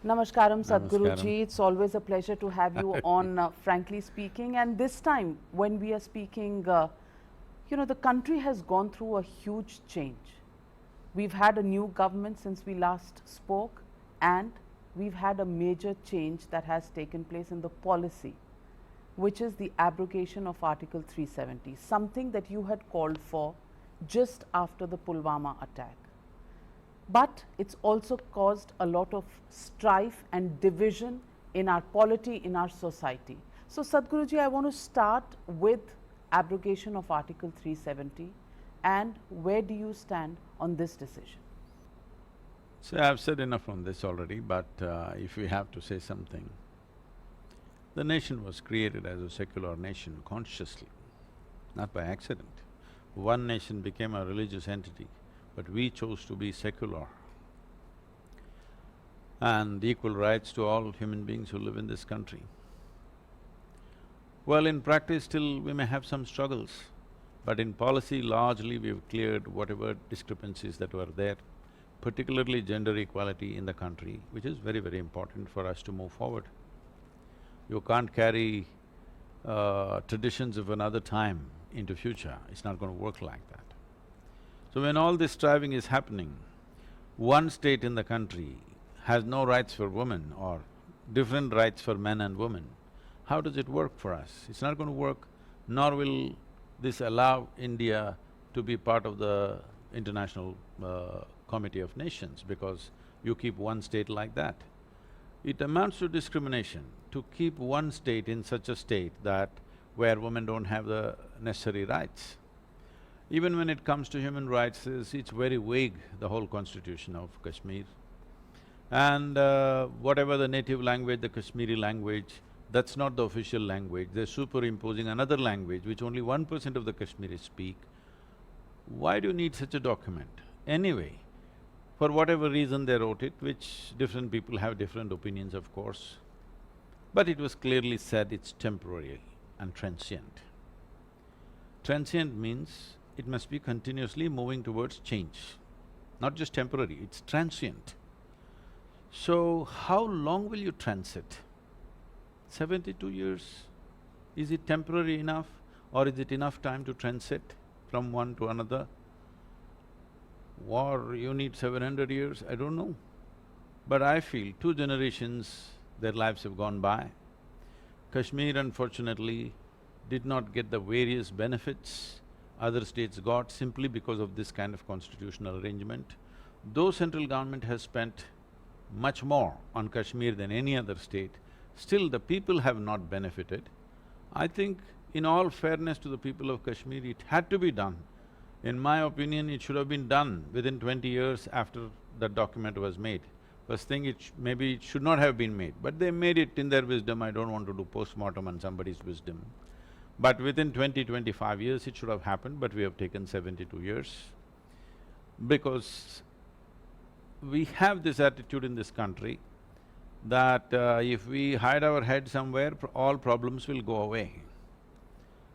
Namaskaram, Namaskaram. Sadhguruji. It's always a pleasure to have you on Frankly Speaking. And this time, when we are speaking, the country has gone through a huge change. We've had a new government since we last spoke, and we've had a major change that has taken place in the policy, which is the abrogation of Article 370, something that you had called for just after the Pulwama attack. But it's also caused a lot of strife and division in our polity, in our society. So Sadhguruji, I want to start with abrogation of Article 370, and where do you stand on this decision? So I've said enough on this already, but if we have to say something, the nation was created as a secular nation consciously, not by accident. One nation became a religious entity, but we chose to be secular and equal rights to all human beings who live in this country. Well, in practice still we may have some struggles, but in policy largely we've cleared whatever discrepancies that were there, particularly gender equality in the country, which is very, very important for us to move forward. You can't carry traditions of another time into future, it's not going to work like that. So when all this striving is happening, one state in the country has no rights for women or different rights for men and women, how does it work for us? It's not going to work, nor will this allow India to be part of the International Committee of Nations, because you keep one state like that. It amounts to discrimination to keep one state in such a state that where women don't have the necessary rights. Even when it comes to human rights, it's very vague, the whole constitution of Kashmir. And whatever the native language, the Kashmiri language, that's not the official language. They're superimposing another language which only 1% of the Kashmiris speak. Why do you need such a document? Anyway, for whatever reason they wrote it, which different people have different opinions, of course, but it was clearly said it's temporary and transient. Transient means it must be continuously moving towards change, not just temporary, it's transient. So, how long will you transit? 72 years? Is it temporary enough, or is it enough time to transit from one to another? Or you need 700 years, I don't know. But I feel 2 generations, their lives have gone by. Kashmir, unfortunately, did not get the various benefits other states got simply because of this kind of constitutional arrangement. Though central government has spent much more on Kashmir than any other state, still the people have not benefited. I think in all fairness to the people of Kashmir, it had to be done. In my opinion, it should have been done within 20 years after that document was made. First thing, maybe it should not have been made, but they made it in their wisdom. I don't want to do post-mortem on somebody's wisdom. But within 20-25 years it should have happened, but we have taken 72 years. Because we have this attitude in this country that if we hide our head somewhere, all problems will go away.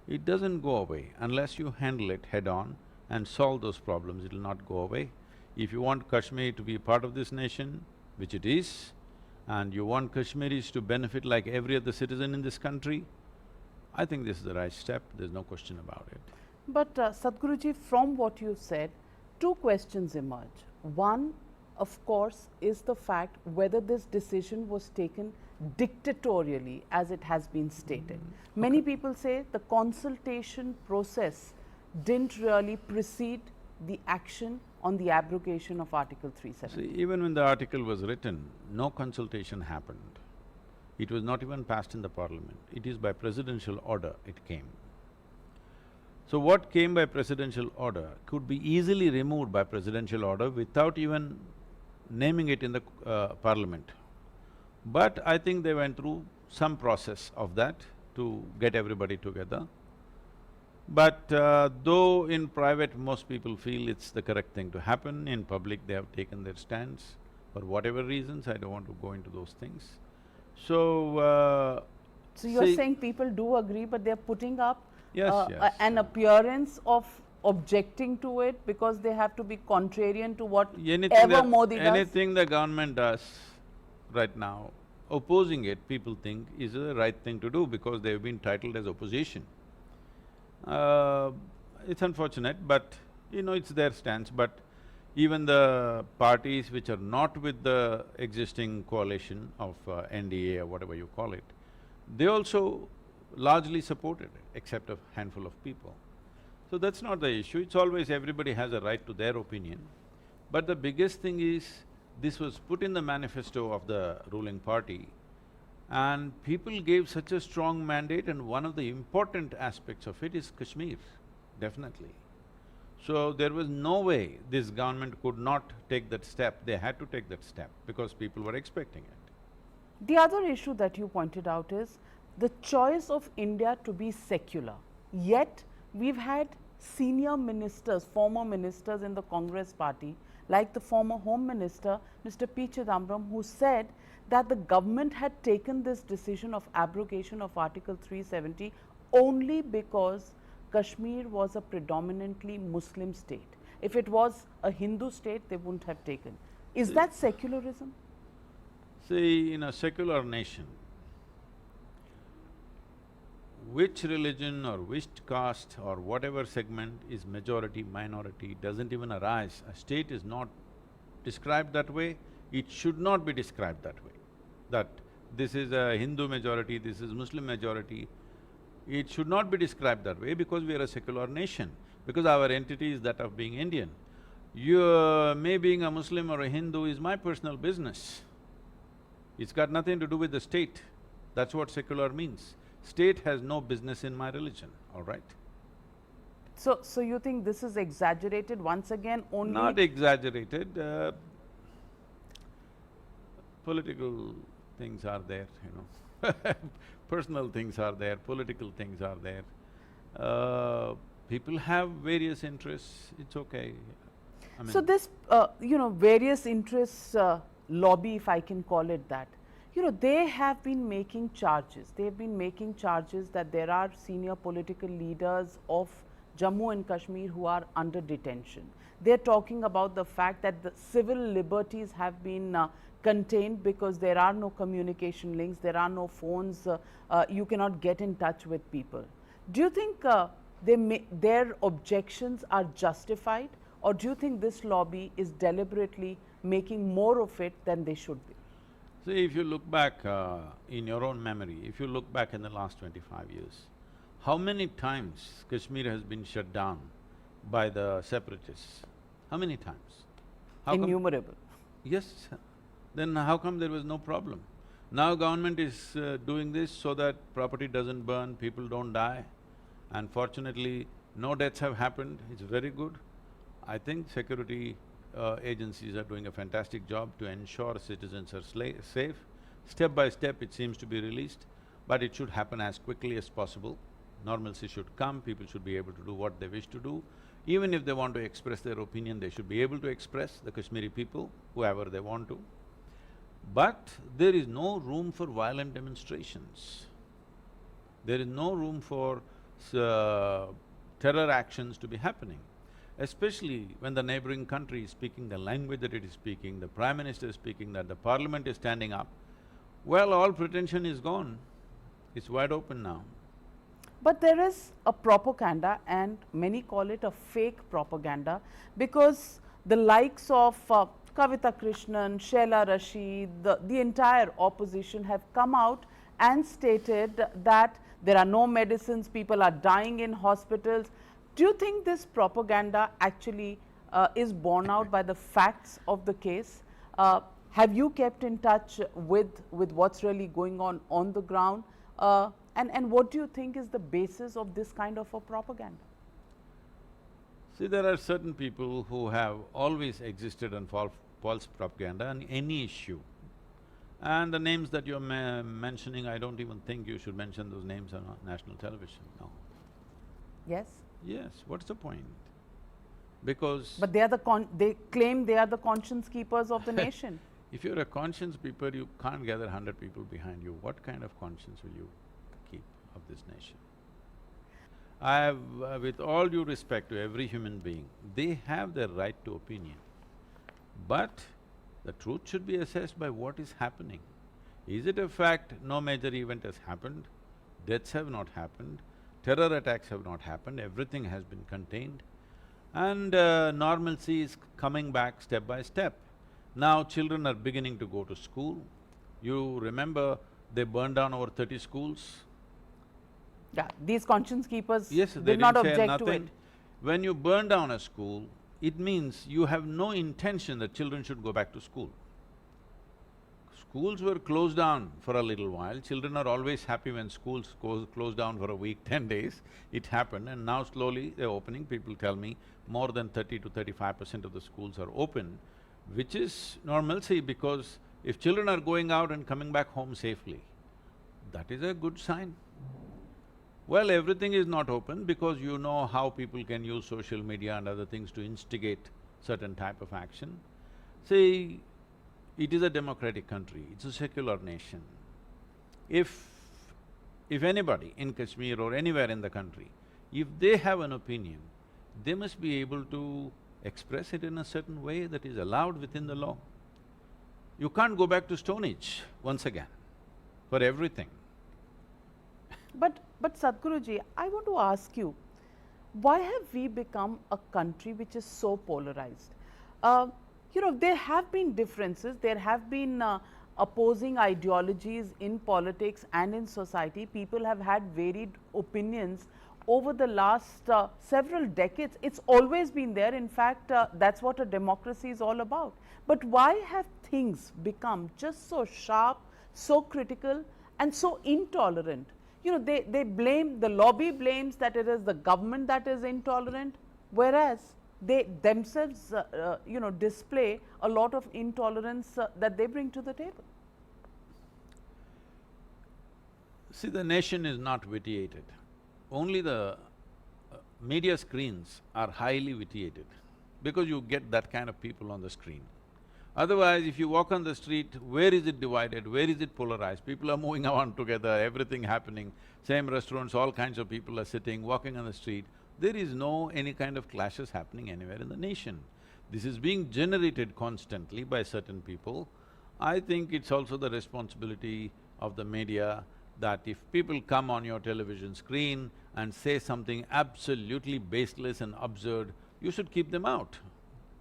It doesn't go away unless you handle it head-on and solve those problems, it will not go away. If you want Kashmir to be part of this nation, which it is, and you want Kashmiris to benefit like every other citizen in this country, I think this is the right step, there's no question about it. But Sadhguruji, from what you said, 2 questions emerge. One, of course, is the fact whether this decision was taken dictatorially, as it has been stated. Many people say the consultation process didn't really precede the action on the abrogation of Article 370. See, even when the article was written, no consultation happened. It was not even passed in the parliament, it is by presidential order it came. So what came by presidential order could be easily removed by presidential order without even naming it in the parliament. But I think they went through some process of that to get everybody together. But though in private most people feel it's the correct thing to happen, in public they have taken their stands for whatever reasons, I don't want to go into those things. So you're saying people do agree, but they're putting up yes. an appearance of objecting to it because they have to be contrarian to whatever Modi does? Anything the government does, right now, opposing it, people think is the right thing to do because they've been titled as opposition. Uh, it's unfortunate, but it's their stance, but even the parties which are not with the existing coalition of NDA or whatever you call it, they also largely supported it, except a handful of people. So that's not the issue, it's always everybody has a right to their opinion. But the biggest thing is, this was put in the manifesto of the ruling party, and people gave such a strong mandate, and one of the important aspects of it is Kashmir, definitely. So there was no way this government could not take that step, they had to take that step because people were expecting it. The other issue that you pointed out is the choice of India to be secular. Yet, we've had senior ministers, former ministers in the Congress party, like the former Home Minister, Mr. P. Chidambaram, who said that the government had taken this decision of abrogation of Article 370 only because Kashmir was a predominantly Muslim state. If it was a Hindu state, they wouldn't have taken. Is that secularism? See, in a secular nation, which religion or which caste or whatever segment is majority, minority, doesn't even arise. A state is not described that way, it should not be described that way. That this is a Hindu majority, this is Muslim majority, it should not be described that way because we are a secular nation, because our entity is that of being Indian. Me being a Muslim or a Hindu is my personal business. It's got nothing to do with the state. That's what secular means. State has no business in my religion, all right? So you think this is exaggerated once again only? Not exaggerated, political things are there, personal things are there, political things are there. People have various interests, it's okay. I mean, so this, various interests lobby, if I can call it that, they have been making charges. They have been making charges that there are senior political leaders of Jammu and Kashmir who are under detention. They're talking about the fact that the civil liberties have been contained because there are no communication links, there are no phones, you cannot get in touch with people. Do you think their objections are justified, or do you think this lobby is deliberately making more of it than they should be? see, if you look back in your own memory, if you look back in the last 25 years, how many times Kashmir has been shut down by the separatists? How many times? Innumerable. Yes, then how come there was no problem? Now government is doing this so that property doesn't burn, people don't die, and fortunately no deaths have happened, it's very good. I think security agencies are doing a fantastic job to ensure citizens are safe. Step by step it seems to be released, but it should happen as quickly as possible. Normalcy should come, people should be able to do what they wish to do. Even if they want to express their opinion, they should be able to express, the Kashmiri people, whoever they want to. But there is no room for violent demonstrations. There is no room for terror actions to be happening. Especially when the neighboring country is speaking the language that it is speaking, the Prime Minister is speaking that, the Parliament is standing up, well, all pretension is gone. It's wide open now. But there is a propaganda, and many call it a fake propaganda, because the likes of Kavita Krishnan, Sheila Rashid, the entire opposition have come out and stated that there are no medicines, people are dying in hospitals. Do you think this propaganda actually is borne out by the facts of the case? Have you kept in touch with what's really going on the ground? And what do you think is the basis of this kind of a propaganda? See, there are certain people who have always existed on false propaganda on any issue. And the names that you're mentioning, I don't even think you should mention those names on national television, no. Yes? Yes, what's the point? Because… But they claim they are the conscience keepers of the nation. If you're a conscience keeper, you can't gather 100 people behind you. What kind of conscience will you keep of this nation? I have, with all due respect to every human being, they have their right to opinion. But The truth should be assessed by what is happening. Is it a fact no major event has happened, deaths have not happened, terror attacks have not happened, everything has been contained, and normalcy is coming back step by step. Now children are beginning to go to school. You remember they burned down over 30 schools? Yeah, these conscience keepers Yes, they did not didn't say object to nothing. it. When you burn down a school, it means you have no intention that children should go back to school. Schools were closed down for a little while. Children are always happy when schools close down for a week, 10 days. It happened, and now slowly they're opening. People tell me more than 30 to 35% of the schools are open, which is normalcy, because if children are going out and coming back home safely, that is a good sign. Well, everything is not open because you know how people can use social media and other things to instigate certain type of action. See, it is a democratic country, it's a secular nation. If anybody in Kashmir or anywhere in the country, if they have an opinion, they must be able to express it in a certain way that is allowed within the law. You can't go back to Stone Age once again for everything. But Sadhguruji, I want to ask you, why have we become a country which is so polarized? There have been differences, there have been opposing ideologies in politics and in society. People have had varied opinions over the last several decades. It's always been there. In fact, that's what a democracy is all about. But why have things become just so sharp, so critical, and so intolerant? They blame, the lobby blames that it is the government that is intolerant, whereas they themselves, display a lot of intolerance that they bring to the table. See, the nation is not vitiated. Only the media screens are highly vitiated, because you get that kind of people on the screen. Otherwise, if you walk on the street, where is it divided, where is it polarized? People are moving around together, everything happening, same restaurants, all kinds of people are sitting, walking on the street. There is no any kind of clashes happening anywhere in the nation. This is being generated constantly by certain people. I think it's also the responsibility of the media that if people come on your television screen and say something absolutely baseless and absurd, you should keep them out.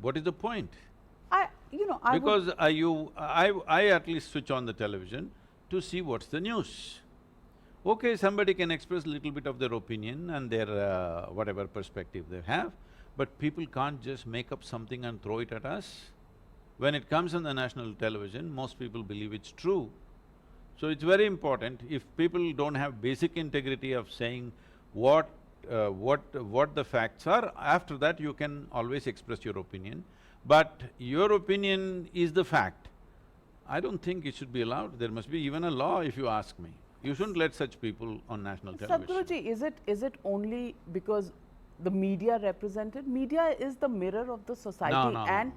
What is the point? Because I at least switch on the television to see what's the news. Okay, somebody can express a little bit of their opinion and their whatever perspective they have, but people can't just make up something and throw it at us. When it comes on the national television, most people believe it's true. So it's very important, if people don't have basic integrity of saying what the facts are, after that you can always express your opinion. But your opinion is the fact. I don't think it should be allowed. There must be even a law, if you ask me. You shouldn't let such people on national television. Sadhguruji, is it only because the media represented? Media is the mirror of the society. No. And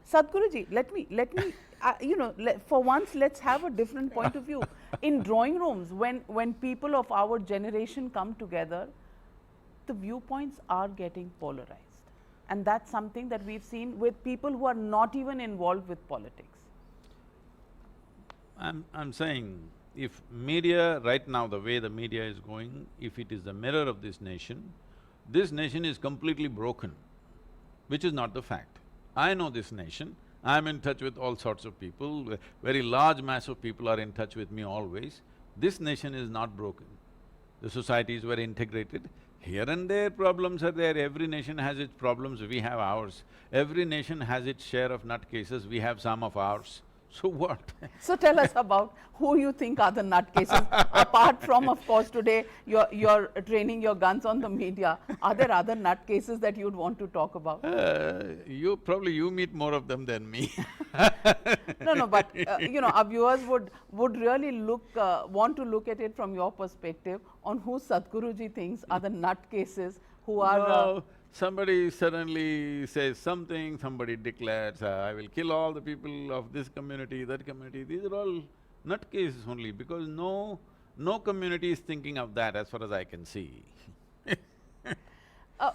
Sadhguruji, let me for once let's have a different point of view. In drawing rooms, when people of our generation come together, the viewpoints are getting polarized. And that's something that we've seen with people who are not even involved with politics. I'm saying, if media, right now the way the media is going, if it is the mirror of this nation is completely broken, which is not the fact. I know this nation, I'm in touch with all sorts of people, very large mass of people are in touch with me always. This nation is not broken. The society is very integrated. Here and there problems are there, every nation has its problems, we have ours. Every nation has its share of nutcases, we have some of ours. So what? So tell us about who you think are the nutcases, apart from, of course, today you're training your guns on the media. Are there other nutcases that you'd want to talk about? You meet more of them than me. No, but our viewers would really want to look at it from your perspective on who Sadhguruji thinks are the nutcases who are… No, somebody suddenly says something, somebody declares, I will kill all the people of this community, that community. These are all nutcases only, because no community is thinking of that as far as I can see.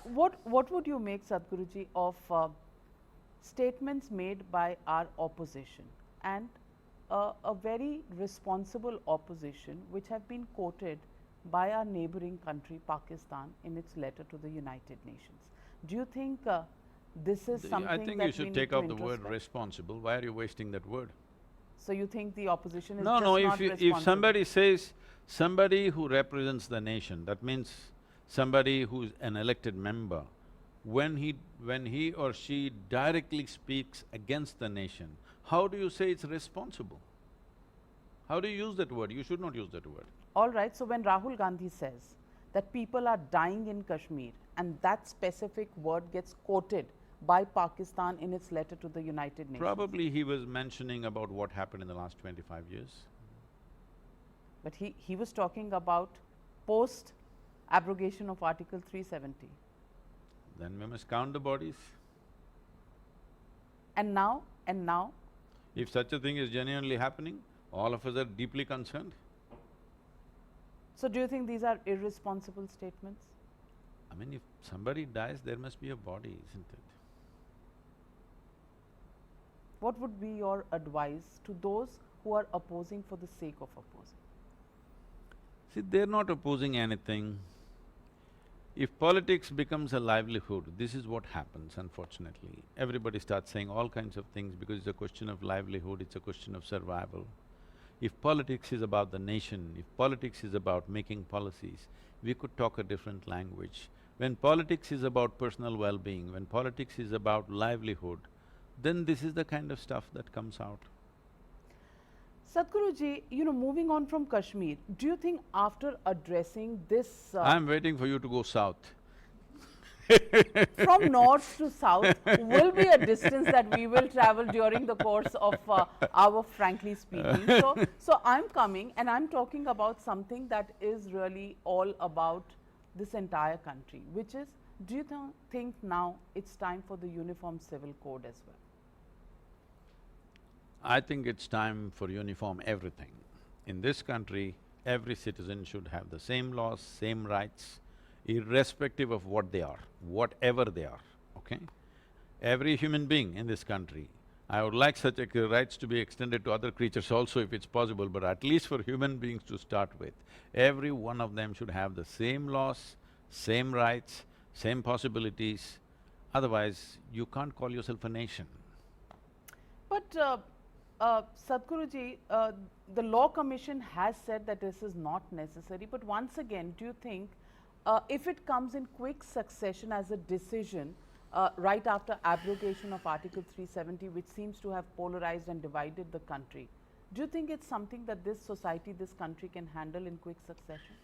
What would you make, Sadhguruji, of statements made by our opposition, and a very responsible opposition which have been quoted by our neighboring country Pakistan in its letter to the United Nations. Do you think this is I something think that you should we take need to off the word introspect? responsible. Why are you wasting that word? So you think the opposition is No, just no, not if responsible? somebody says, somebody who represents the nation, that means somebody who's an elected member, when he or she directly speaks against the nation, how do you say it's responsible? How do you use that word? You should not use that word. All right, so when Rahul Gandhi says that people are dying in Kashmir and that specific word gets quoted by Pakistan in its letter to the United Nations. Probably he was mentioning about what happened in the last 25 years. But he was talking about post abrogation of Article 370. Then we must count the bodies. And now, If such a thing is genuinely happening, all of us are deeply concerned. so do you think these are irresponsible statements? I mean, if somebody dies, there must be a body, isn't it? What would be your advice to those who are opposing for the sake of opposing? See, they're not opposing anything. If politics becomes a livelihood, this is what happens, unfortunately. Everybody starts saying all kinds of things because it's a question of livelihood, it's a question of survival. If politics is about the nation, if politics is about making policies, we could talk a different language. When politics is about personal well-being, when politics is about livelihood, then this is the kind of stuff that comes out. Sadhguruji, moving on from Kashmir, do you think after addressing this… I'm waiting for you to go south. from north to south will be a distance that we will travel during the course of our frankly speaking. So I'm coming and I'm talking about something that is really all about this entire country, which is, do you think now it's time for the Uniform Civil Code as well? I think it's time for uniform everything. In this country, every citizen should have the same laws, same rights, irrespective of what they are, whatever they are, okay? Every human being in this country, I would like such rights to be extended to other creatures also if it's possible, but at least for human beings to start with, every one of them should have the same laws, same rights, same possibilities, otherwise you can't call yourself a nation. But Sadhguruji, the Law Commission has said that this is not necessary, but once again, do you think if it comes in quick succession as a decision right after abrogation of Article 370, which seems to have polarized and divided the country, do you think it's something that this society, this country can handle in quick succession?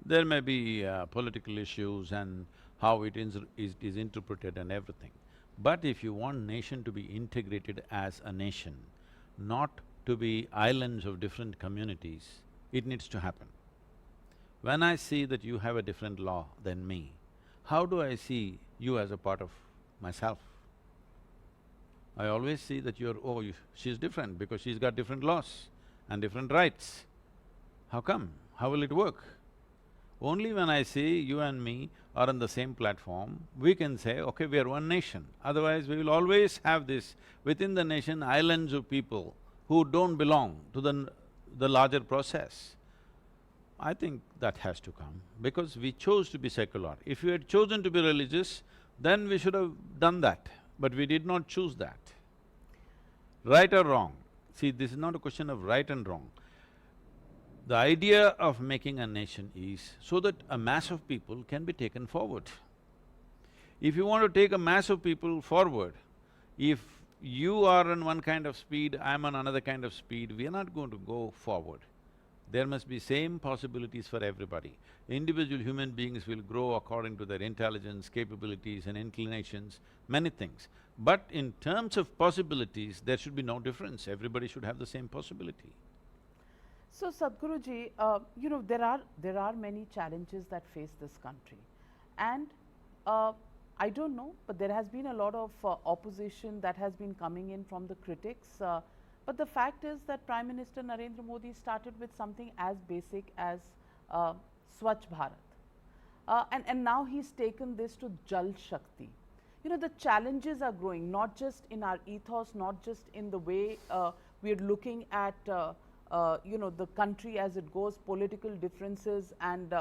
There may be political issues and how it is interpreted and everything. But if you want nation to be integrated as a nation, not to be islands of different communities, it needs to happen. When I see that you have a different law than me, how do I see you as a part of myself? I always see that she's different because she's got different laws and different rights. How come? How will it work? Only when I see you and me are on the same platform, we can say, okay, we are one nation. Otherwise, we will always have this, within the nation, islands of people who don't belong to the larger process. I think that has to come, because we chose to be secular. If we had chosen to be religious, then we should have done that, but we did not choose that. Right or wrong? See, this is not a question of right and wrong. The idea of making a nation is so that a mass of people can be taken forward. If you want to take a mass of people forward, if you are on one kind of speed, I'm on another kind of speed, we are not going to go forward. There must be same possibilities for everybody. Individual human beings will grow according to their intelligence, capabilities and inclinations, many things. But in terms of possibilities, there should be no difference, everybody should have the same possibility. So Sadhguruji, there are many challenges that face this country, and I don't know, but there has been a lot of opposition that has been coming in from the critics. But the fact is that Prime Minister Narendra Modi started with something as basic as Swachh Bharat, and now he's taken this to Jal Shakti. you know, the challenges are growing, not just in our ethos, not just in the way we're looking at, you know, the country as it goes, political differences and,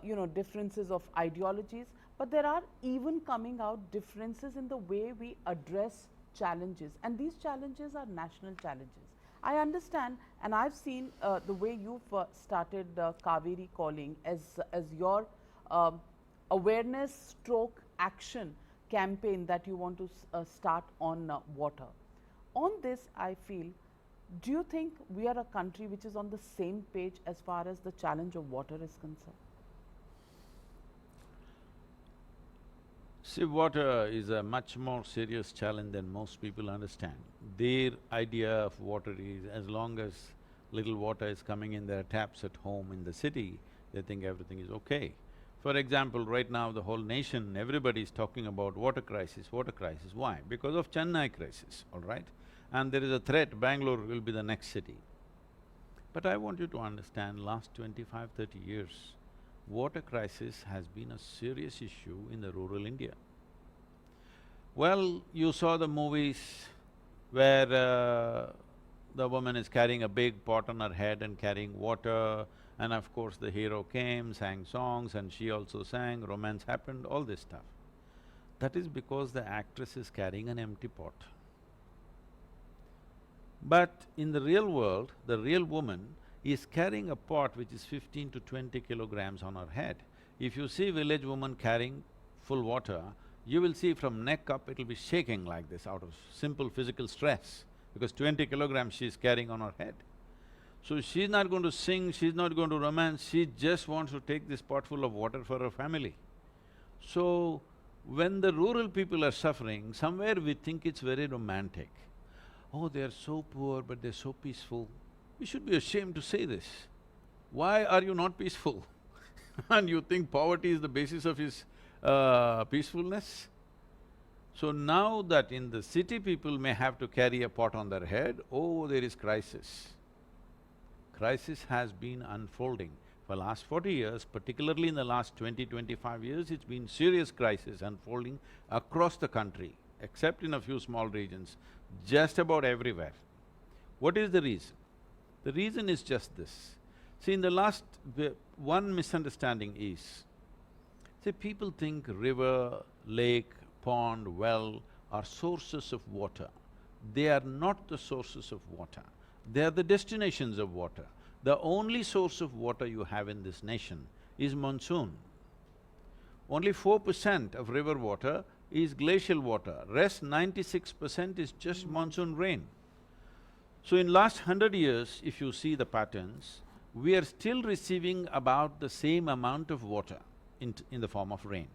you know, differences of ideologies, but there are even coming out differences in the way we address challenges, and these challenges are national challenges. I understand, and I've seen the way you've started Cauvery calling as your awareness stroke action campaign that you want to start on water. On this, I feel, do you think we are a country which is on the same page as far as the challenge of water is concerned? See, water is a much more serious challenge than most people understand. Their idea of water is, as long as little water is coming in their taps at home in the city, they think everything is okay. For example, right now the whole nation, everybody is talking about water crisis, water crisis. Why? Because of Chennai crisis, all right? And there is a threat, Bangalore will be the next city. But I want you to understand, last 25, 30 years, water crisis has been a serious issue in the rural India. Well, you saw the movies where the woman is carrying a big pot on her head and carrying water, and of course the hero came, sang songs, and she also sang, romance happened, all this stuff. That is because the actress is carrying an empty pot. But in the real world, the real woman is carrying a pot which is 15 to 20 kilograms on her head. If you see village woman carrying full water, you will see from neck up it'll be shaking like this out of simple physical stress, because 20 kilograms she's carrying on her head. So she's not going to sing, she's not going to romance, she just wants to take this pot full of water for her family. So, when the rural people are suffering, somewhere we think it's very romantic. Oh, they're so poor, but they're so peaceful. We should be ashamed to say this. Why are you not peaceful? And you think poverty is the basis of his peacefulness? So now that in the city people may have to carry a pot on their head, oh, there is crisis. Crisis has been unfolding. For last 40 years, particularly in the last 20-25 years, it's been serious crisis unfolding across the country, except in a few small regions, just about everywhere. What is the reason? The reason is just this. See, in the last… one misunderstanding is, see, people think river, lake, pond, well are sources of water. They are not the sources of water, they are the destinations of water. The only source of water you have in this nation is monsoon. Only 4% of river water is glacial water, rest 96% is just monsoon rain. So in last 100 years, if you see the patterns, we are still receiving about the same amount of water in the form of rain.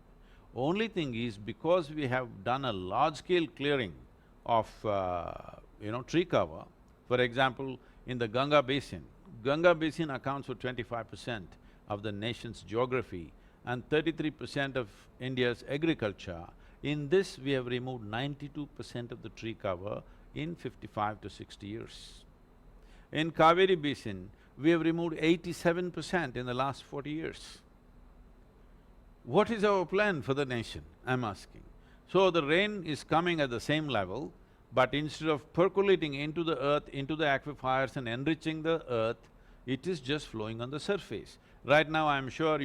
Only thing is, because we have done a large-scale clearing of, tree cover, for example, in the Ganga Basin accounts for 25% of the nation's geography and 33% of India's agriculture. In this, we have removed 92% of the tree cover in 55 to 60 years. In Cauvery Basin, we have removed 87% in the last 40 years. What is our plan for the nation, I'm asking? So the rain is coming at the same level, but instead of percolating into the earth, into the aquifers and enriching the earth, it is just flowing on the surface. Right now, I'm sure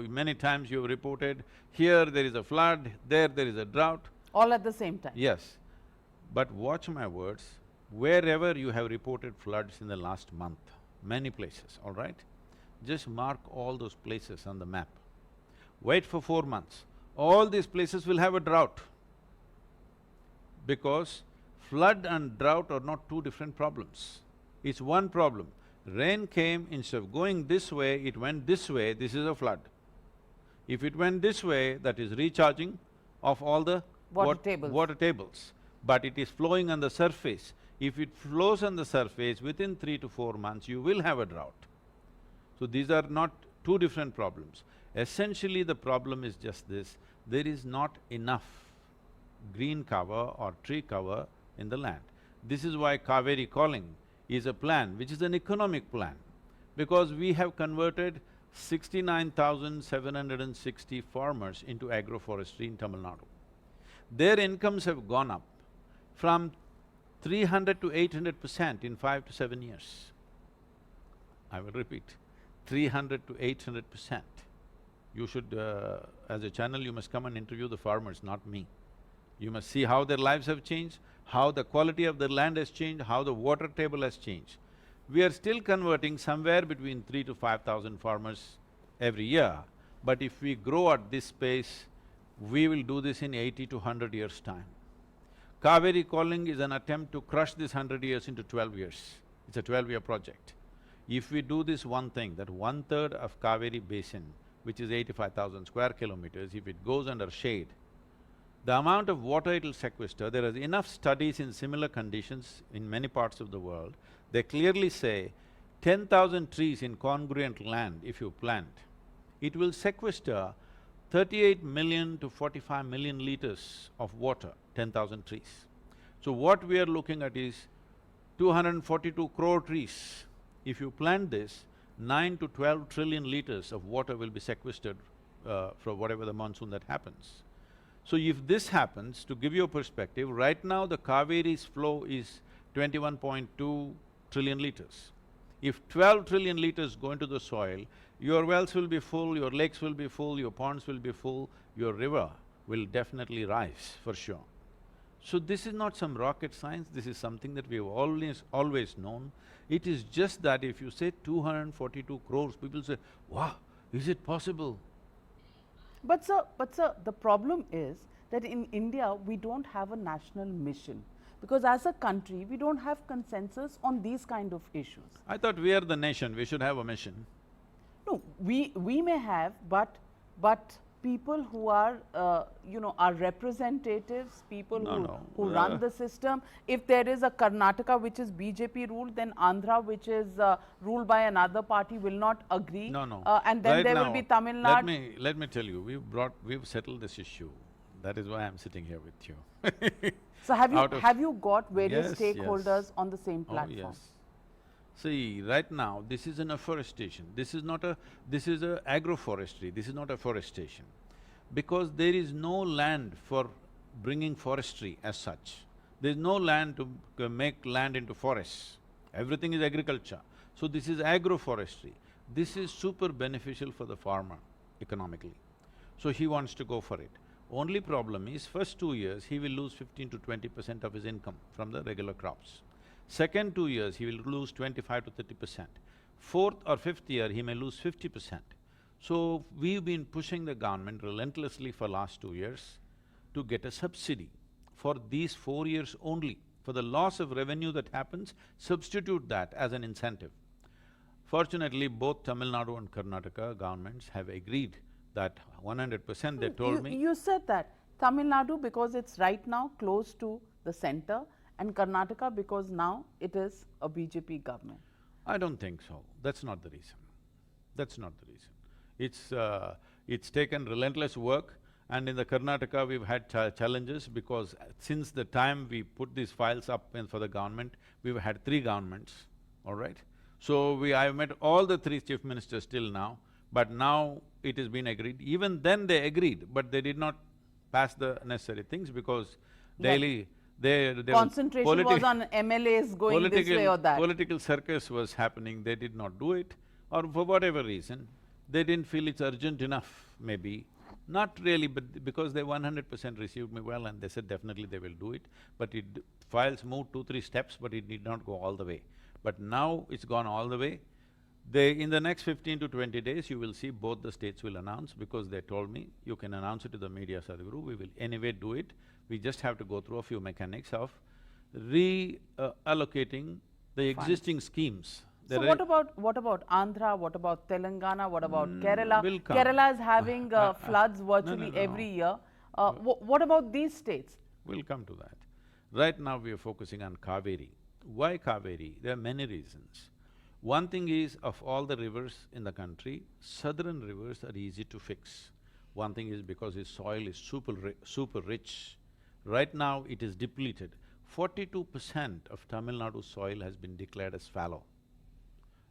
many times you've reported, here there is a flood, there is a drought. All at the same time? Yes. But watch my words, wherever you have reported floods in the last month, many places, all right? Just mark all those places on the map. Wait for 4 months, all these places will have a drought. Because flood and drought are not two different problems. It's one problem. Rain came, instead of going this way, it went this way, this is a flood. If it went this way, that is recharging of all the water tables. But it is flowing on the surface. If it flows on the surface, within 3 to 4 months, you will have a drought. So these are not two different problems. Essentially, the problem is just this, there is not enough green cover or tree cover in the land. This is why Cauvery calling is a plan, which is an economic plan, because we have converted 69,760 farmers into agroforestry in Tamil Nadu. Their incomes have gone up from 300 to 800% in 5 to 7 years. I will repeat, 300 to 800%. You should, as a channel, you must come and interview the farmers, not me. You must see how their lives have changed, how the quality of their land has changed, how the water table has changed. We are still converting somewhere between 3 to 5,000 farmers every year, but if we grow at this pace, we will do this in 80 to 100 years' time. Cauvery calling is an attempt to crush this 100 years into 12 years. It's a 12-year project. If we do this one thing, that 1/3 of Cauvery basin, which is 85,000 square kilometers, if it goes under shade, the amount of water it'll sequester, there are enough studies in similar conditions in many parts of the world. They clearly say 10,000 trees in congruent land, if you plant, it will sequester 38 million to 45 million liters of water, 10,000 trees. So what we are looking at is 242 crore trees. If you plant this, 9 to 12 trillion liters of water will be sequestered from whatever the monsoon that happens. So if this happens, to give you a perspective, right now the Cauvery's flow is 21.2 trillion liters. If 12 trillion liters go into the soil, your wells will be full, your lakes will be full, your ponds will be full, your river will definitely rise, for sure. So this is not some rocket science, this is something that we have always known. It is just that if you say 242 crores, people say, wow, is it possible? But sir, the problem is that in India, we don't have a national mission. Because as a country, we don't have consensus on these kind of issues. I thought we are the nation, we should have a mission. No, we may have, but people who are, our representatives, people who run the system. If there is a Karnataka which is BJP ruled, then Andhra which is ruled by another party will not agree. No. And then right there now, will be Tamil Nadu. Let me tell you, we've settled this issue. That is why I'm sitting here with you. So have you got various stakeholders yes. on the same platform? Oh, yes. See, right now, this is an afforestation. This is a agroforestry, this is not afforestation. Because there is no land for bringing forestry as such. There is no land to make land into forests. Everything is agriculture. So this is agroforestry. This is super beneficial for the farmer economically. So he wants to go for it. Only problem is, first 2 years, he will lose 15 to 20% of his income from the regular crops. Second 2 years, he will lose 25 to 30%. Fourth or fifth year, he may lose 50%. So, we've been pushing the government relentlessly for last 2 years to get a subsidy for these 4 years only. For the loss of revenue that happens, substitute that as an incentive. Fortunately, both Tamil Nadu and Karnataka governments have agreed that 100% they told me… You said that. Tamil Nadu because it's right now close to the center, and Karnataka because now it is a BJP government. I don't think so. That's not the reason. That's not the reason. It's taken relentless work, and in the Karnataka we've had challenges because since the time we put these files up for the government, we've had 3 governments, all right? So I've met all the 3 chief ministers till now, but now it has been agreed. Even then they agreed, but they did not pass the necessary things because daily concentration was on MLAs going this way or that. Political circus was happening, they did not do it, or for whatever reason, they didn't feel it's urgent enough, maybe. Not really, but because they 100% received me well and they said definitely they will do it, but files moved 2-3 steps, but it did not go all the way. But now it's gone all the way. In the next 15 to 20 days, you will see both the states will announce because they told me, you can announce it to the media, Sadhguru, we will anyway do it. We just have to go through a few mechanics of reallocating the existing schemes. So what about Andhra, what about Telangana, what about Kerala? Kerala is having floods virtually every year. What about these states? We'll come to that. Right now we are focusing on Cauvery. Why Cauvery? There are many reasons. One thing is, of all the rivers in the country, southern rivers are easy to fix. One thing is because its soil is super rich. Right now it is depleted. 42% of Tamil Nadu soil has been declared as fallow.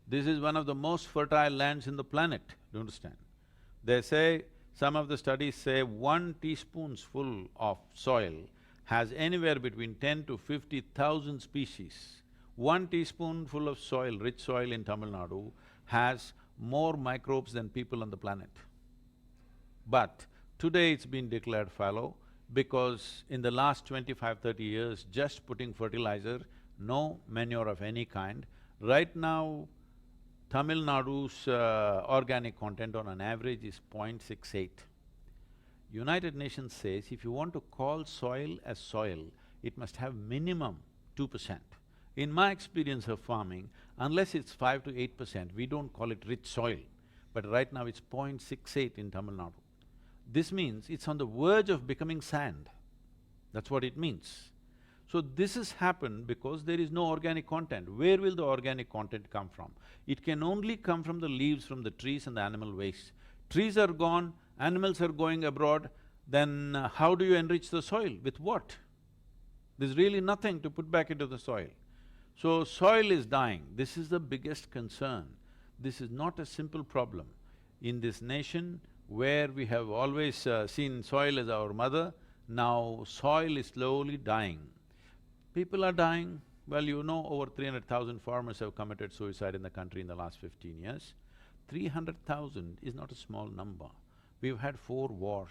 This is one of the most fertile lands in the planet, do you understand? They say Some of the studies say 1 teaspoonful of soil has anywhere between 10 to 50,000 species. 1 teaspoonful of soil, rich soil in Tamil Nadu, has more microbes than people on the planet. But today it's been declared fallow because in the last 25–30 years, just putting fertilizer, no manure of any kind, right now Tamil Nadu's organic content on an average is 0.68. United Nations says if you want to call soil as soil, it must have minimum 2%. In my experience of farming, unless it's 5 to 8%, we don't call it rich soil, but right now it's 0.68 in Tamil Nadu. This means it's on the verge of becoming sand. That's what it means. So this has happened because there is no organic content. Where will the organic content come from? It can only come from the leaves from the trees and the animal waste. Trees are gone, animals are going abroad, then how do you enrich the soil? With what? There's really nothing to put back into the soil. So soil is dying, this is the biggest concern. This is not a simple problem. In this nation where we have always seen soil as our mother, now soil is slowly dying. People are dying. Well, you know, over 300,000 farmers have committed suicide in the country in the last 15 years. 300,000 is not a small number. We've had 4 wars.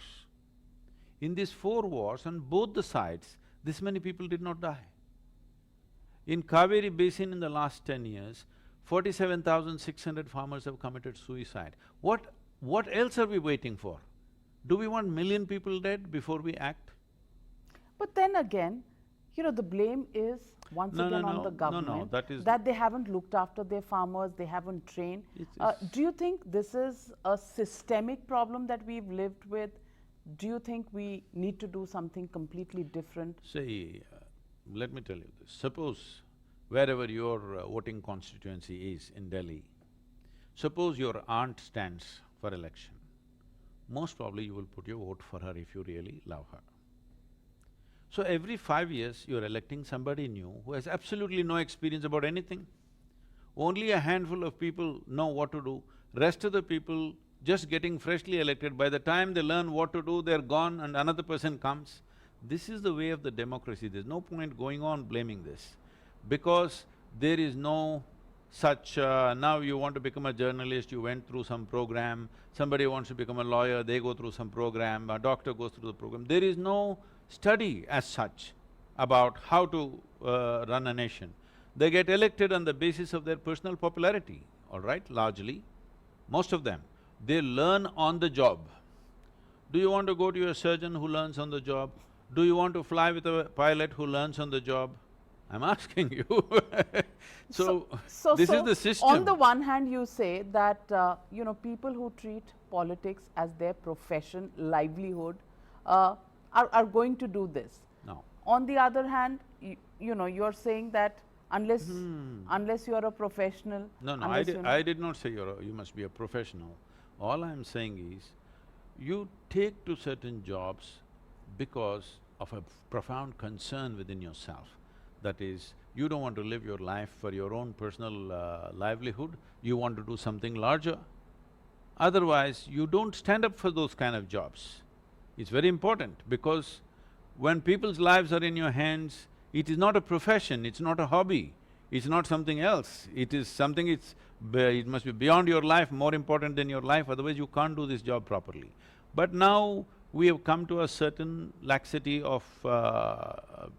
In these 4 wars, on both the sides, this many people did not die. In Cauvery basin in the last 10 years, 47,600 farmers have committed suicide. What else are we waiting for? Do we want million people dead before we act? But then again, you know, the blame is once again on the government, that they haven't looked after their farmers, they haven't trained. Do you think this is a systemic problem that we've lived with? Do you think we need to do something completely different? See, let me tell you this. Suppose wherever your voting constituency is in Delhi, suppose your aunt stands for election. Most probably you will put your vote for her if you really love her. So every 5 years, you're electing somebody new who has absolutely no experience about anything. Only a handful of people know what to do, rest of the people just getting freshly elected, by the time they learn what to do, they're gone and another person comes. This is the way of the democracy, there's no point going on blaming this. Because there is no such… now you want to become a journalist, you went through some program, somebody wants to become a lawyer, they go through some program, a doctor goes through the program. There is no study as such about how to run a nation. They get elected on the basis of their personal popularity, all right, largely, most of them. They learn on the job. Do you want to go to a surgeon who learns on the job? Do you want to fly with a pilot who learns on the job? I'm asking you. So this is the system. On the one hand, you say that, you know, people who treat politics as their profession, livelihood, are going to do this. No. On the other hand, you know, you're saying that unless you're a professional… No, I did not say you must be a professional. All I'm saying is, you take to certain jobs because of a profound concern within yourself. That is, you don't want to live your life for your own personal livelihood, you want to do something larger. Otherwise, you don't stand up for those kind of jobs. It's very important because when people's lives are in your hands, it is not a profession, it's not a hobby, it's not something else. It is something… it must be beyond your life, more important than your life, otherwise you can't do this job properly. But now, we have come to a certain laxity of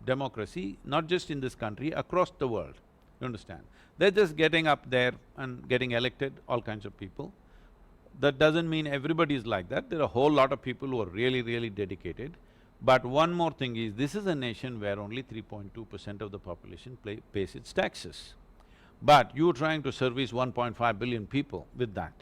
democracy, not just in this country, across the world, you understand? They're just getting up there and getting elected, all kinds of people. That doesn't mean everybody is like that, there are a whole lot of people who are really dedicated. But one more thing is, this is a nation where only 3.2% of the population pays its taxes. But you're trying to service 1.5 billion people with that.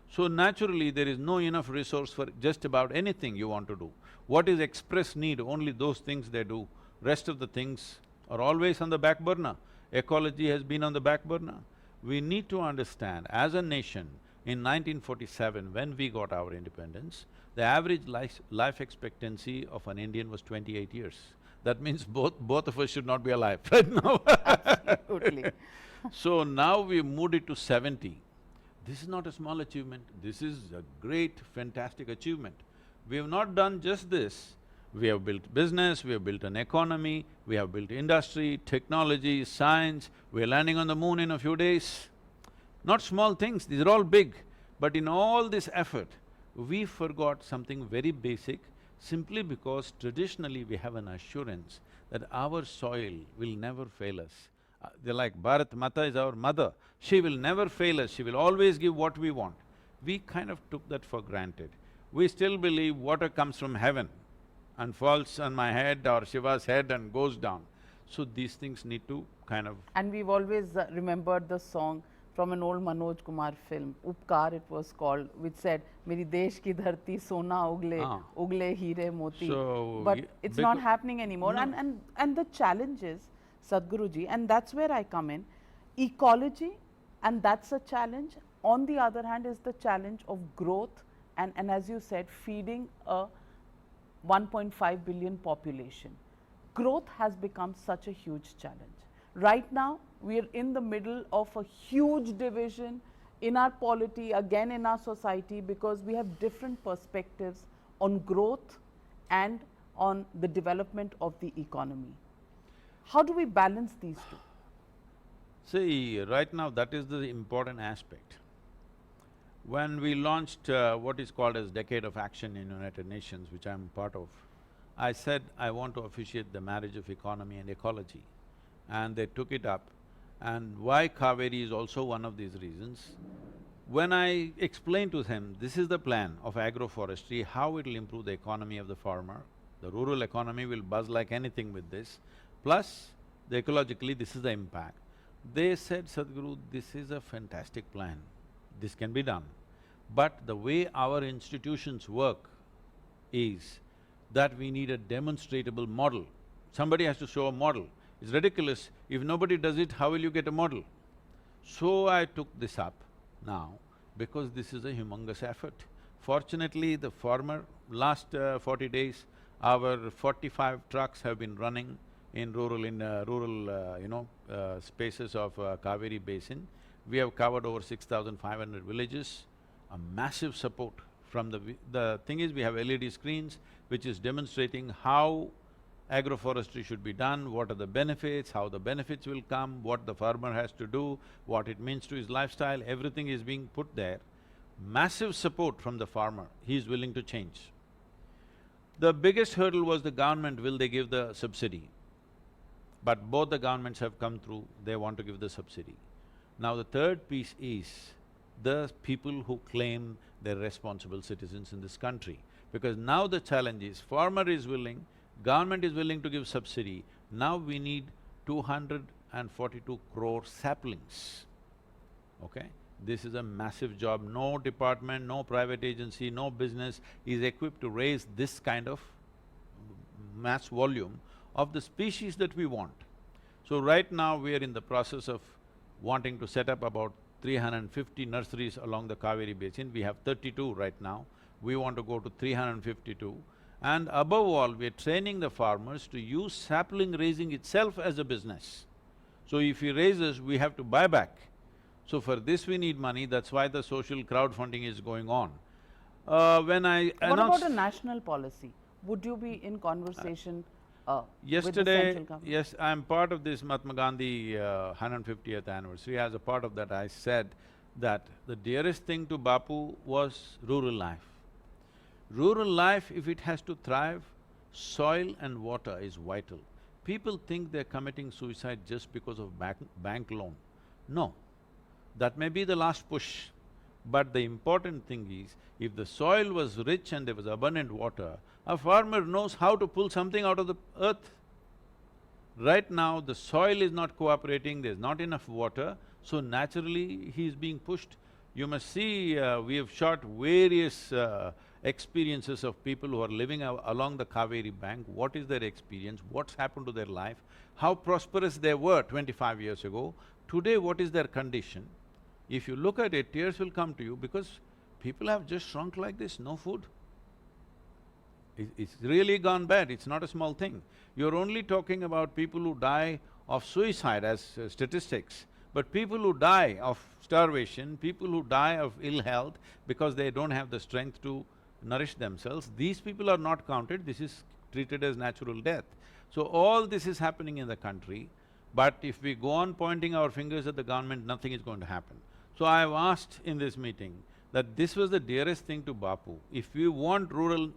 So naturally, there is no enough resource for just about anything you want to do. What is express need, only those things they do. Rest of the things are always on the back burner. Ecology has been on the back burner. We need to understand, as a nation, in 1947, when we got our independence, the average life expectancy of an Indian was 28 years. That means both of us should not be alive right now. Absolutely. So now we moved it to 70. This is not a small achievement, this is a great, fantastic achievement. We have not done just this, we have built business, we have built an economy, we have built industry, technology, science, we are landing on the moon in a few days. Not small things, these are all big. But in all this effort, we forgot something very basic, simply because traditionally we have an assurance that our soil will never fail us. They're like, Bharat Mata is our mother, she will never fail us, she will always give what we want. We kind of took that for granted. We still believe water comes from heaven and falls on my head or Shiva's head and goes down. So these things need to kind of… And we've always remembered the song from an old Manoj Kumar film, Upkar it was called, which said, Meri desh ki dharti sona ugle, ugle heere moti. So, but it's not happening anymore. No. And the challenge is, Sadhguruji, and that's where I come in, ecology, and that's a challenge. On the other hand is the challenge of growth and as you said, feeding a 1.5 billion population. Growth has become such a huge challenge. Right now, we are in the middle of a huge division in our polity, again in our society, because we have different perspectives on growth and on the development of the economy. How do we balance these two? See, right now that is the important aspect. When we launched what is called as Decade of Action in United Nations, which I'm part of, I said I want to officiate the marriage of economy and ecology. And they took it up. And why Cauvery is also one of these reasons. When I explained to them, this is the plan of agroforestry, how it'll improve the economy of the farmer, the rural economy will buzz like anything with this, plus the ecologically this is the impact. They said, Sadhguru, this is a fantastic plan, this can be done. But the way our institutions work is that we need a demonstrable model. Somebody has to show a model. It's ridiculous, if nobody does it, how will you get a model? So I took this up now, because this is a humongous effort. Fortunately, the farmer, last 40 days, our 45 trucks have been running in rural spaces of Cauvery Basin. We have covered over 6,500 villages, a massive support from the thing is, we have LED screens which is demonstrating how agroforestry should be done, what are the benefits, how the benefits will come, what the farmer has to do, what it means to his lifestyle, everything is being put there. Massive support from the farmer, he is willing to change. The biggest hurdle was the government, will they give the subsidy? But both the governments have come through, they want to give the subsidy. Now the third piece is the people who claim they're responsible citizens in this country. Because now the challenge is, farmer is willing, government is willing to give subsidy, now we need 242 crore saplings, okay? This is a massive job, no department, no private agency, no business is equipped to raise this kind of mass volume of the species that we want. So right now we are in the process of wanting to set up about 350 nurseries along the Cauvery Basin. We have 32 right now, we want to go to 352. And above all, we are training the farmers to use sapling raising itself as a business. So if he raises, we have to buy back. So for this we need money, that's why the social crowdfunding is going on. When I announced… What about a national policy? Would you be in conversation with the central government? Yes, I'm part of this Mahatma Gandhi 150th anniversary. As a part of that, I said that the dearest thing to Bapu was rural life. Rural life, if it has to thrive, soil and water is vital. People think they're committing suicide just because of bank loan. No, that may be the last push. But the important thing is, if the soil was rich and there was abundant water, a farmer knows how to pull something out of the earth. Right now, the soil is not cooperating, there's not enough water, so naturally he is being pushed. You must see, we have shot various experiences of people who are living along the Cauvery bank, what is their experience, what's happened to their life, how prosperous they were 25 years ago, today what is their condition. If you look at it, tears will come to you because people have just shrunk like this, no food. It's really gone bad, it's not a small thing. You're only talking about people who die of suicide as statistics, But people who die of starvation, people who die of ill health because they don't have the strength to nourish themselves, these people are not counted, this is treated as natural death. So all this is happening in the country, but if we go on pointing our fingers at the government, nothing is going to happen. So I have asked in this meeting that this was the dearest thing to Bapu. If we want rural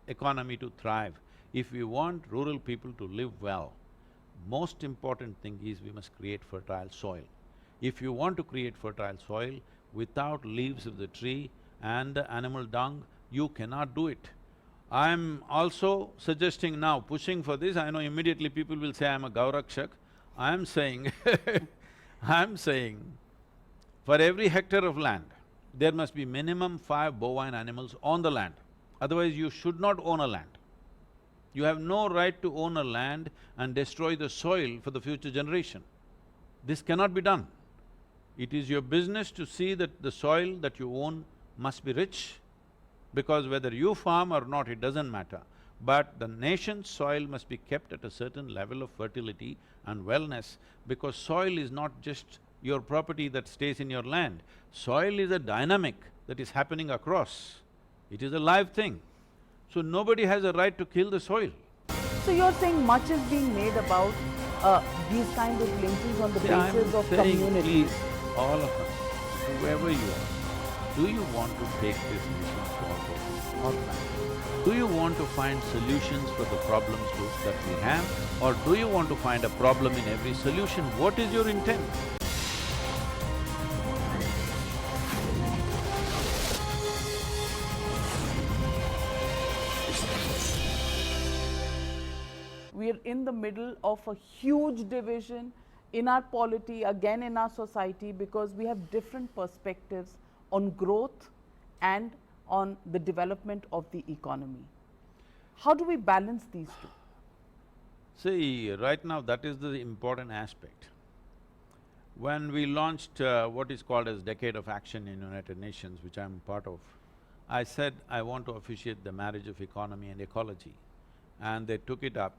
economy to thrive, if we want rural people to live well, most important thing is we must create fertile soil. If you want to create fertile soil without leaves of the tree and the animal dung, you cannot do it. I'm also suggesting now, pushing for this, I know immediately people will say I'm a Gaurakshak. I'm saying I'm saying, for every hectare of land, there must be minimum 5 bovine animals on the land. Otherwise, you should not own a land. You have no right to own a land and destroy the soil for the future generation. This cannot be done. It is your business to see that the soil that you own must be rich, because whether you farm or not, it doesn't matter. But the nation's soil must be kept at a certain level of fertility and wellness, because soil is not just your property that stays in your land. Soil is a dynamic that is happening across. It is a live thing. So nobody has a right to kill the soil. So you're saying much is being made about these kind of lynchings on the basis of community. Please, all of us, whoever you are, do you want to take this nation forward or not? Do you want to find solutions for the problems that we have, or do you want to find a problem in every solution? What is your intent? We are in the middle of a huge division in our polity, again in our society, because we have different perspectives on growth and on the development of the economy. How do we balance these two? See, right now that is the important aspect. When we launched what is called as Decade of Action in United Nations, which I'm part of, I said I want to officiate the marriage of economy and ecology, and they took it up.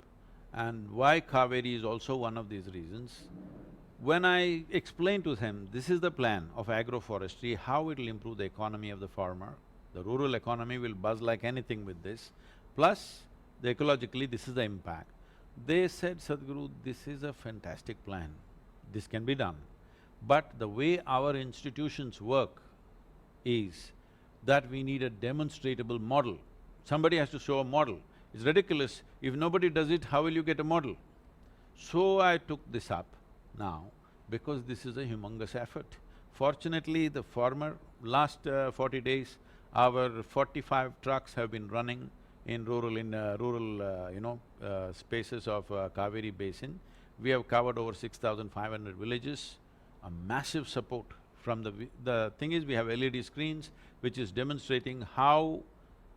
And why Cauvery is also one of these reasons. When I explained to them, this is the plan of agroforestry, how it'll improve the economy of the farmer, the rural economy will buzz like anything with this, plus the ecologically this is the impact. They said, Sadhguru, this is a fantastic plan, this can be done. But the way our institutions work is that we need a demonstrable model. Somebody has to show a model. It's ridiculous, if nobody does it, how will you get a model? So I took this up now, because this is a humongous effort. Fortunately, the farmer, last 40 days, our 45 trucks have been running in rural, spaces of Cauvery basin. We have covered over 6,500 villages, a massive support from the thing is, we have LED screens which is demonstrating how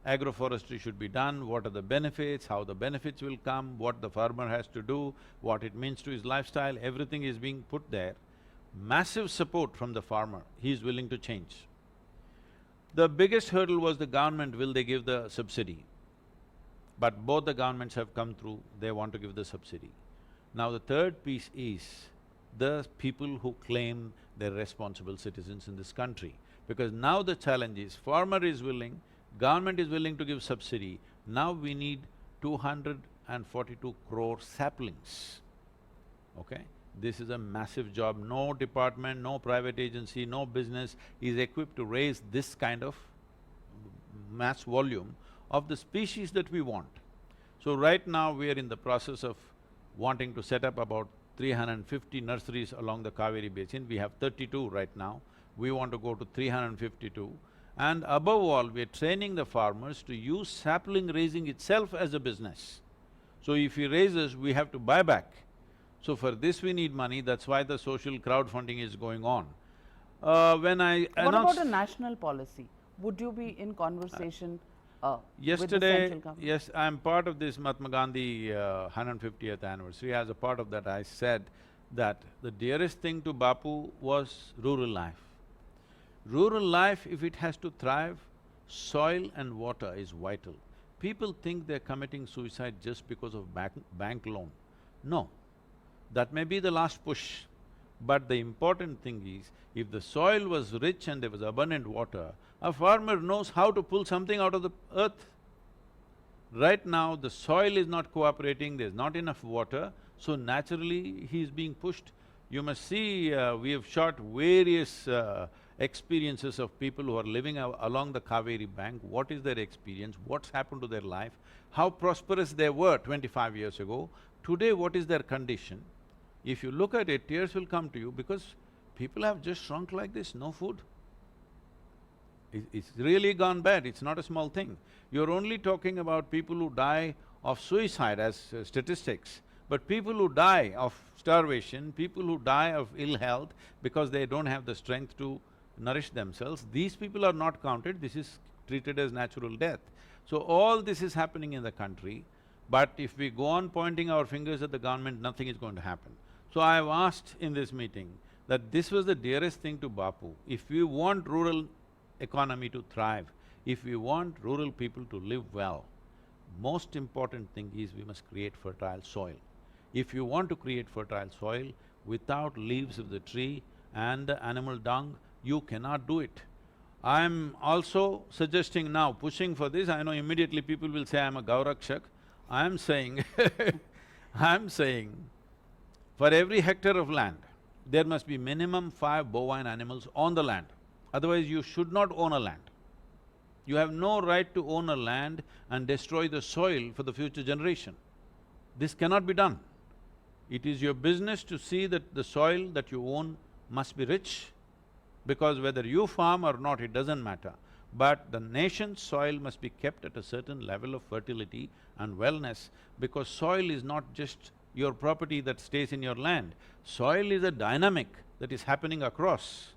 agroforestry should be done, what are the benefits, how the benefits will come, what the farmer has to do, what it means to his lifestyle, everything is being put there. Massive support from the farmer, he is willing to change. The biggest hurdle was the government, will they give the subsidy? But both the governments have come through, they want to give the subsidy. Now the third piece is the people who claim they're responsible citizens in this country. Because now the challenge is, farmer is willing, government is willing to give subsidy, now we need 242 crore saplings, okay? This is a massive job, no department, no private agency, no business is equipped to raise this kind of mass volume of the species that we want. So right now we are in the process of wanting to set up about 350 nurseries along the Cauvery basin. We have 32 right now, we want to go to 352. And above all, we are training the farmers to use sapling raising itself as a business. So if he raises, we have to buy back. So for this we need money, that's why the social crowdfunding is going on. When I announced… What about a national policy? Would you be in conversation with the central government? Yes, I'm part of this Mahatma Gandhi 150th anniversary. As a part of that, I said that the dearest thing to Bapu was rural life. Rural life, if it has to thrive, soil and water is vital. People think they're committing suicide just because of bank loan. No, that may be the last push, But the important thing is, if the soil was rich and there was abundant water, a farmer knows how to pull something out of the earth. Right now, the soil is not cooperating, there's not enough water, so naturally he is being pushed. You must see, we have shot various experiences of people who are living along the Cauvery bank. What is their experience, what's happened to their life, how prosperous they were 25 years ago, today what is their condition. If you look at it, tears will come to you because people have just shrunk like this, no food. It's really gone bad, it's not a small thing. You're only talking about people who die of suicide as statistics, but people who die of starvation, people who die of ill health because they don't have the strength to nourish themselves, these people are not counted, this is treated as natural death. So all this is happening in the country, but if we go on pointing our fingers at the government, nothing is going to happen. So I have asked in this meeting that this was the dearest thing to Bapu. If we want rural economy to thrive, if we want rural people to live well, most important thing is we must create fertile soil. If you want to create fertile soil without leaves of the tree and the animal dung, you cannot do it. I'm also suggesting now, pushing for this, I know immediately people will say I'm a Gaurakshak. I'm saying I'm saying, for every hectare of land, there must be minimum 5 bovine animals on the land. Otherwise, you should not own a land. You have no right to own a land and destroy the soil for the future generation. This cannot be done. It is your business to see that the soil that you own must be rich, because whether you farm or not, it doesn't matter. But the nation's soil must be kept at a certain level of fertility and wellness, because soil is not just your property that stays in your land. Soil is a dynamic that is happening across.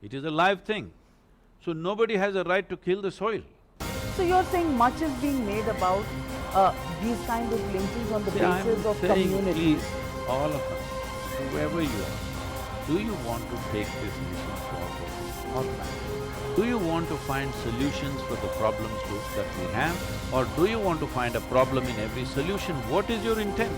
It is a live thing. So nobody has a right to kill the soil. So you're saying much is being made about these kind of lynchings on the basis of community. Please, all of us, whoever you are, do you want to take this mission forward or not? Do you want to find solutions for the problems that we have, or do you want to find a problem in every solution? What is your intent?